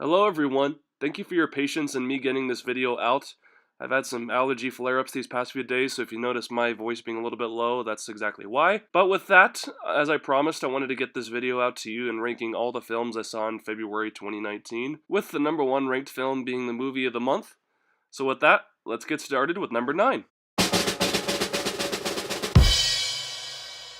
Hello everyone, thank you for your patience in me getting this video out. I've had some allergy flare-ups these past few days, so if you notice my voice being a little bit low, that's exactly why. But with that, as I promised, I wanted to get this video out to you and ranking all the films I saw in February 2019, with the number one ranked film being the movie of the month. So with that, let's get started with number 9.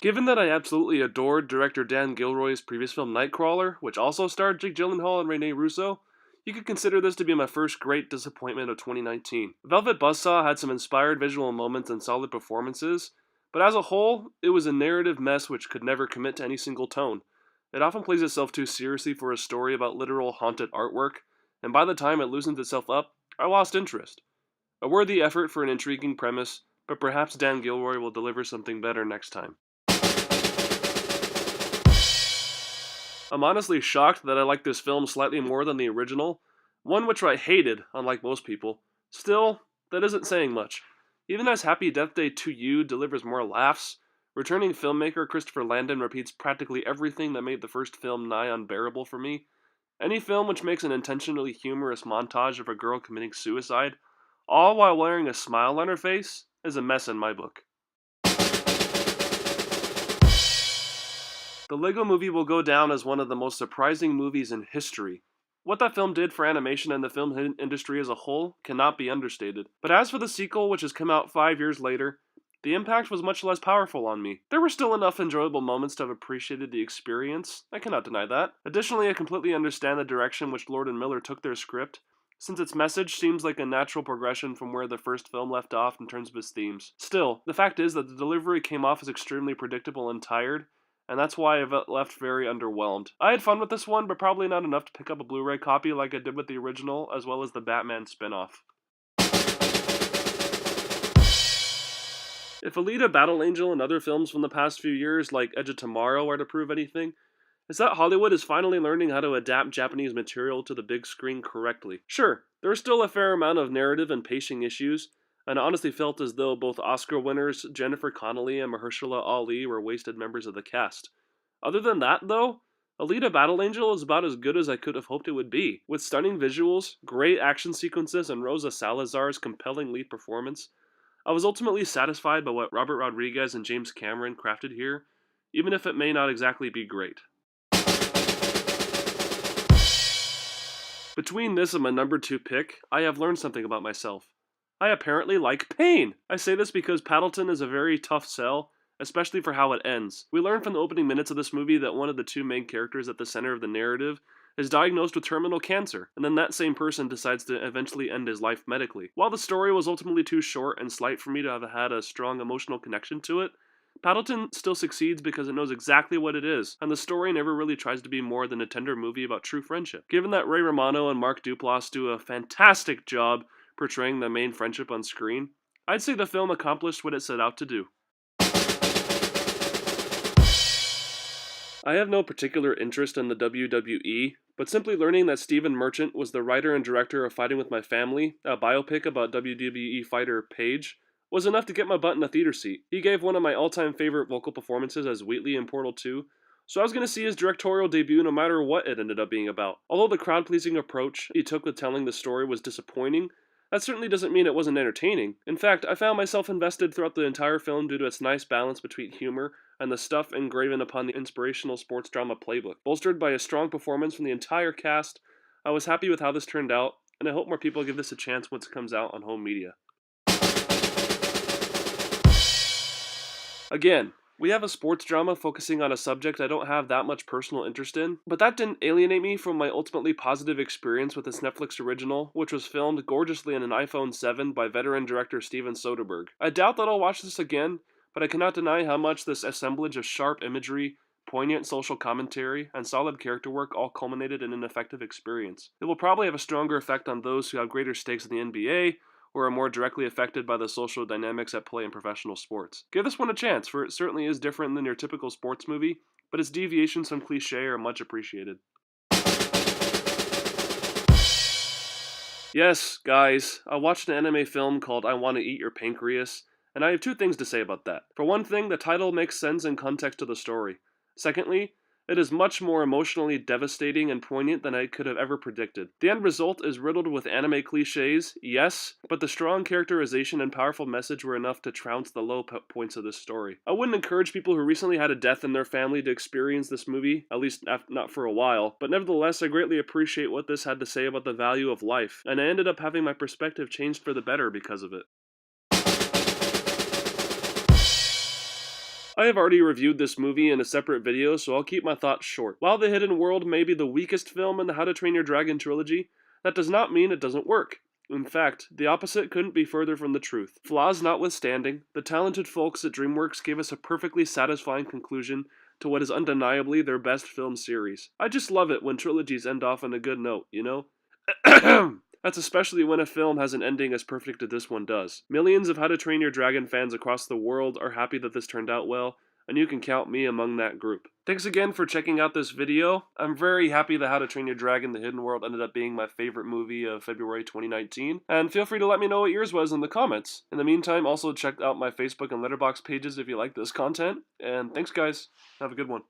Given that I absolutely adored director Dan Gilroy's previous film Nightcrawler, which also starred Jake Gyllenhaal and Rene Russo, you could consider this to be my first great disappointment of 2019. Velvet Buzzsaw had some inspired visual moments and solid performances, but as a whole, it was a narrative mess which could never commit to any single tone. It often plays itself too seriously for a story about literal haunted artwork, and by the time it loosens itself up, I lost interest. A worthy effort for an intriguing premise, but perhaps Dan Gilroy will deliver something better next time. I'm honestly shocked that I like this film slightly more than the original, one which I hated, unlike most people. Still, that isn't saying much. Even as Happy Death Day 2U delivers more laughs, returning filmmaker Christopher Landon repeats practically everything that made the first film nigh unbearable for me. Any film which makes an intentionally humorous montage of a girl committing suicide, all while wearing a smile on her face, is a mess in my book. The Lego Movie will go down as one of the most surprising movies in history. What that film did for animation and the film industry as a whole cannot be understated. But as for the sequel, which has come out 5 years later, the impact was much less powerful on me. There were still enough enjoyable moments to have appreciated the experience, I cannot deny that. Additionally, I completely understand the direction which Lord and Miller took their script, since its message seems like a natural progression from where the first film left off in terms of its themes. Still, the fact is that the delivery came off as extremely predictable and tired, and that's why I left very underwhelmed. I had fun with this one, but probably not enough to pick up a Blu-ray copy like I did with the original, as well as the Batman spin-off. If Alita, Battle Angel, and other films from the past few years, like Edge of Tomorrow, are to prove anything, it's that Hollywood is finally learning how to adapt Japanese material to the big screen correctly. Sure, there is still a fair amount of narrative and pacing issues, and I honestly felt as though both Oscar winners Jennifer Connelly and Mahershala Ali were wasted members of the cast. Other than that, though, Alita Battle Angel is about as good as I could have hoped it would be. With stunning visuals, great action sequences, and Rosa Salazar's compelling lead performance, I was ultimately satisfied by what Robert Rodriguez and James Cameron crafted here, even if it may not exactly be great. Between this and my number 2 pick, I have learned something about myself. I apparently like pain! I say this because Paddleton is a very tough sell, especially for how it ends. We learn from the opening minutes of this movie that one of the two main characters at the center of the narrative is diagnosed with terminal cancer, and then that same person decides to eventually end his life medically. While the story was ultimately too short and slight for me to have had a strong emotional connection to it, Paddleton still succeeds because it knows exactly what it is, and the story never really tries to be more than a tender movie about true friendship. Given that Ray Romano and Mark Duplass do a fantastic job portraying the main friendship on screen, I'd say the film accomplished what it set out to do. I have no particular interest in the WWE, but simply learning that Stephen Merchant was the writer and director of Fighting With My Family, a biopic about WWE fighter Paige, was enough to get my butt in a theater seat. He gave one of my all-time favorite vocal performances as Wheatley in Portal 2, so I was going to see his directorial debut no matter what it ended up being about. Although the crowd-pleasing approach he took with telling the story was disappointing, that certainly doesn't mean it wasn't entertaining. In fact, I found myself invested throughout the entire film due to its nice balance between humor and the stuff engraven upon the inspirational sports drama playbook. Bolstered by a strong performance from the entire cast, I was happy with how this turned out, and I hope more people give this a chance once it comes out on home media. Again, we have a sports drama focusing on a subject I don't have that much personal interest in, but that didn't alienate me from my ultimately positive experience with this Netflix original, which was filmed gorgeously on an iPhone 7 by veteran director Steven Soderbergh. I doubt that I'll watch this again, but I cannot deny how much this assemblage of sharp imagery, poignant social commentary, and solid character work all culminated in an effective experience. It will probably have a stronger effect on those who have greater stakes in the NBA, or are more directly affected by the social dynamics at play in professional sports. Give this one a chance, for it certainly is different than your typical sports movie, but its deviations from cliché are much appreciated. Yes, guys, I watched an anime film called I Want to Eat Your Pancreas, and I have two things to say about that. For one thing, the title makes sense in context to the story. Secondly, It is much more emotionally devastating and poignant than I could have ever predicted. The end result is riddled with anime cliches, yes, but the strong characterization and powerful message were enough to trounce the low points of this story. I wouldn't encourage people who recently had a death in their family to experience this movie, at least not for a while, but nevertheless I greatly appreciate what this had to say about the value of life, and I ended up having my perspective changed for the better because of it. I have already reviewed this movie in a separate video, so I'll keep my thoughts short. While The Hidden World may be the weakest film in the How to Train Your Dragon trilogy, that does not mean it doesn't work. In fact, the opposite couldn't be further from the truth. Flaws notwithstanding, the talented folks at DreamWorks gave us a perfectly satisfying conclusion to what is undeniably their best film series. I just love it when trilogies end off on a good note, you know? That's especially when a film has an ending as perfect as this one does. Millions of How to Train Your Dragon fans across the world are happy that this turned out well, and you can count me among that group. Thanks again for checking out this video. I'm very happy that How to Train Your Dragon The Hidden World ended up being my favorite movie of February 2019, and feel free to let me know what yours was in the comments. In the meantime, also check out my Facebook and Letterboxd pages if you like this content, and thanks guys. Have a good one.